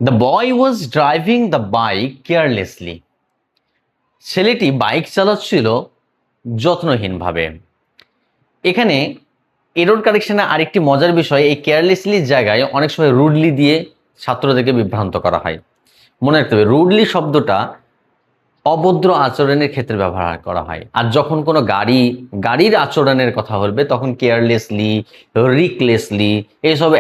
The boy was driving the bike carelessly. ছেলেটি bike চালাচ্ছিল যত্নহীনভাবে। এখানে এরর কারেকশনে আরেকটি মজার বিষয়, এই কেয়ারলেসলির জায়গায় অনেক সময় রুডলি দিয়ে ছাত্রদেরকে বিভ্রান্ত করা হয়। মনে রাখতে হবে, রুডলি শব্দটা অভদ্র আচরণের ক্ষেত্রে ব্যবহার করা হয়, আর যখন কোনো গাড়ির আচরণের কথা বলবে তখন কেয়ারলেসলি, রিকলেসলি এইসব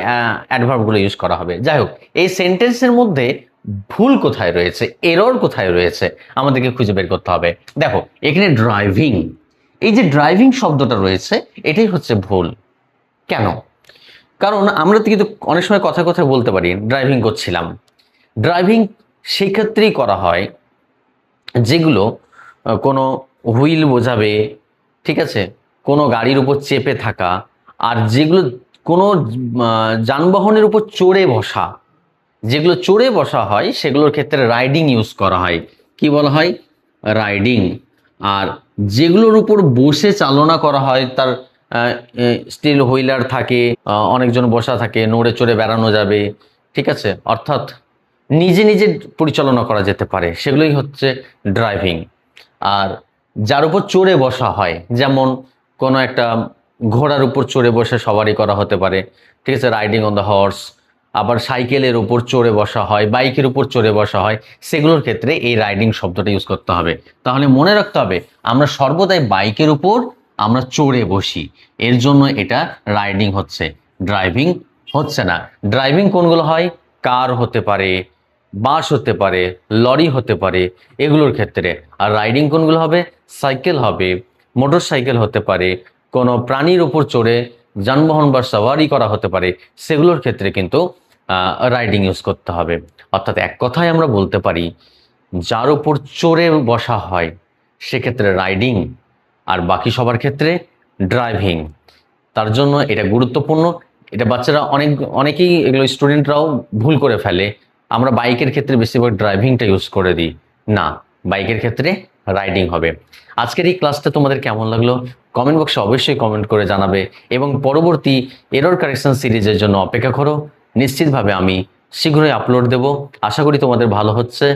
অ্যাডভার্বগুলো ইউজ করা হবে। যাই হোক, এই সেন্টেন্সের মধ্যে ভুল কোথায় রয়েছে, এরর কোথায় রয়েছে আমাদেরকে খুঁজে বের করতে হবে। দেখো এখানে ড্রাইভিং, এই যে ড্রাইভিং শব্দটা রয়েছে এটাই হচ্ছে ভুল। কেন? কারণ আমরা কিন্তু অনেক সময় কথা বলতে পারি ড্রাইভিং করছিলাম। ড্রাইভিং সেই ক্ষেত্রেই করা হয় যেগুলো কোনো হুইল বোঝাবে, ঠিক আছে, কোনো গাড়ির উপর চেপে থাকা, আর যেগুলো কোনো যানবাহনের উপর চড়ে বসা, যেগুলো চড়ে বসা হয় সেগুলোর ক্ষেত্রে রাইডিং ইউজ করা হয়। কি বলা হয়? রাইডিং। আর যেগুলোর উপর বসে চালনা করা হয়, তার স্টিল হুইলার থাকে, অনেকজন বসা থাকে, নড়ে চড়ে বেড়ানো যাবে, ঠিক আছে, অর্থাৎ নিজে নিজে পরিচালনা করা যেতে পারে, সেগুলোই হচ্ছে ড্রাইভিং। আর যার উপর চড়ে বসা হয়, যেমন কোনো একটা ঘোড়ার উপর চড়ে বসে সবারই করা হতে পারে, ঠিক আছে, রাইডিং অন দ্য হর্স। আবার সাইকেলের উপর চড়ে বসা হয়, বাইকের উপর চড়ে বসা হয়, সেগুলোর ক্ষেত্রে এই রাইডিং শব্দটা ইউজ করতে হবে। তাহলে মনে রাখতে হবে, আমরা সর্বদাই বাইকের উপর আমরা চড়ে বসি, এর জন্য এটা রাইডিং হচ্ছে, ড্রাইভিং হচ্ছে না। ড্রাইভিং কোনগুলো হয়? কার হতে পারে, বাস হতে পারে, লরি হতে পারে, এগুলোর ক্ষেত্রে। আর রাইডিং কোনগুলো হবে? সাইকেল হবে, মোটর সাইকেল হতে পারে, কোনো প্রাণীর উপর চড়ে যানবাহন বা সাওয়ারি করা হতে পারে, সেগুলোর ক্ষেত্রে কিন্তু রাইডিং ইউজ করতে হবে। অর্থাৎ এক কথায় আমরা বলতে পারি, যার উপর চড়ে বসা হয় সেক্ষেত্রে রাইডিং, আর বাকি সবার ক্ষেত্রে ড্রাইভিং। তার জন্য এটা গুরুত্বপূর্ণ। এটা বাচ্চারা অনেকেই, এগুলো স্টুডেন্টরাও ভুল করে ফেলে। আমরা বাইকের ক্ষেত্রে বেশিরভাগ ড্রাইভিংটা ইউজ করে দিই, না, বাইকের ক্ষেত্রে রাইডিং হবে। আজকের এই ক্লাসটা তোমাদের কেমন লাগলো কমেন্ট বক্সে অবশ্যই কমেন্ট করে জানাবে, এবং পরবর্তী এরর কারেকশন সিরিজের জন্য অপেক্ষা করো। নিশ্চিতভাবে আমি শীঘ্রই আপলোড দেব। আশা করি তোমাদের ভালো হচ্ছে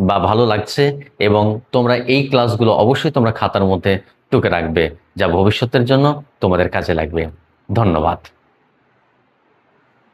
বা ভালো লাগছে, এবং তোমরা এই ক্লাসগুলো অবশ্যই তোমরা খাতার মধ্যে টুকে রাখবে, যা ভবিষ্যতের জন্য তোমাদের কাজে লাগবে। ধন্যবাদ।